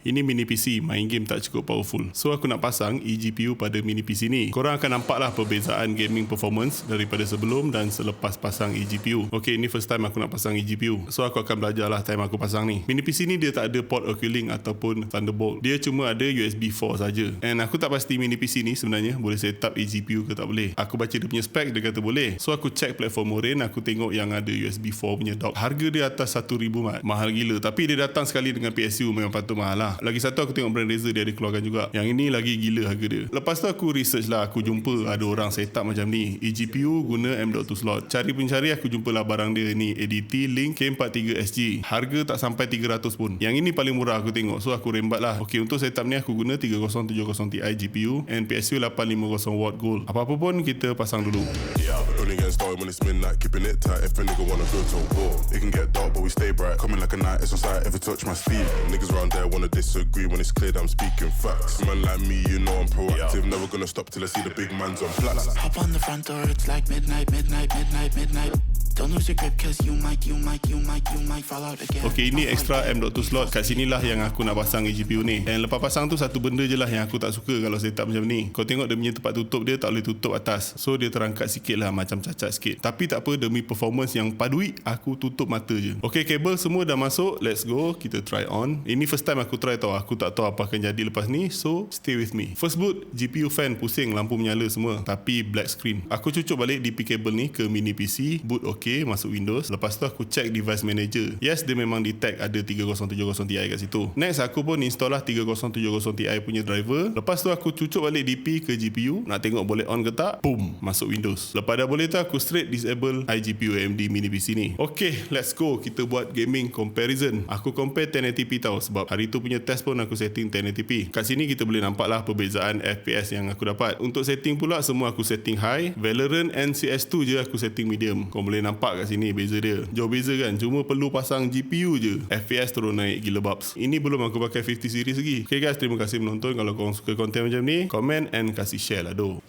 Ini mini PC, main game tak cukup powerful. So aku nak pasang eGPU pada mini PC ni. Korang akan nampak lah perbezaan gaming performance daripada sebelum dan selepas pasang eGPU. Okay, ini first time aku nak pasang eGPU. So aku akan belajar lah time aku pasang ni. Mini PC ni dia tak ada port Oculink ataupun Thunderbolt. Dia cuma ada USB 4 saja. And aku tak pasti mini PC ni sebenarnya boleh set up eGPU ke tak boleh. Aku baca dia punya spek, dia kata boleh. So aku check platform Orin, aku tengok yang ada USB 4 punya dock. Harga dia atas 1,000 mat. Mahal gila. Tapi dia datang sekali dengan PSU, memang patut mahal lah. Lagi satu aku tengok brand Razer dia ada keluarkan juga. Yang ini lagi gila harga dia. Lepas tu aku research lah, aku jumpa ada orang set up macam ni. eGPU guna M.2 slot. Cari pencari aku jumpa lah barang dia ni, ADT Link K43SG. Harga tak sampai 300 pun. Yang ini paling murah aku tengok. So aku rembat lah. Okay, untuk setup ni aku guna 3070 Ti GPU and PSU 850W Gold. Apa-apa pun kita pasang dulu. Only getting started when it's midnight, keeping it tight. If a nigga wanna go to war, it can get dark, but we stay bright. Coming like a night, it's on sight. Ever touch my sleeve? Niggas around there wanna disagree when it's clear that I'm speaking facts. Man like me, you know I'm proactive. Never gonna stop till I see the big man's on flats. Hop on the front door, it's like midnight. Don't lose your grip, cause you might fall out again. Okay, ini extra M.2 slot. Kat sinilah yang aku nak pasang eGPU ni. Dan lepas pasang tu satu benda je lah yang aku tak suka kalau setup macam ni. Kau tengok dia punya tempat tutup dia tak boleh tutup atas. So dia terangkat sikit lah, macam cacat sikit. Tapi tak apa, demi performance yang padui, aku tutup mata je. Okay, kabel semua dah masuk. Let's go, kita try on. Ini first time aku try tau. Aku tak tahu apa akan jadi lepas ni. So stay with me. First boot, GPU fan pusing, lampu menyala semua. Tapi black screen. Aku cucuk balik DP kabel ni ke mini PC. Boot okay, masuk Windows. Lepas tu aku check device manager. Yes, dia memang detect ada 3070 Ti kat situ. Next aku pun install lah 3070 Ti punya driver. Lepas tu aku cucuk balik DP ke GPU, nak tengok boleh on ke tak. Boom, masuk Windows. Lepas dah boleh tu aku straight disable iGPU AMD mini PC ni. Okay, let's go. Kita buat gaming comparison. Aku compare 1080p tau, sebab hari tu punya test pun aku setting 1080p. Kat sini kita boleh nampak lah perbezaan FPS yang aku dapat. Untuk setting pula semua aku setting high. Valorant and CS2 je aku setting medium. Kau boleh nampak kat sini beza dia. Jauh beza kan? Cuma perlu pasang GPU je, FPS terus naik gila babs. Ini belum aku pakai 50 series lagi. Okay guys, terima kasih menonton. Kalau korang suka konten macam ni, comment and kasih share lah doh.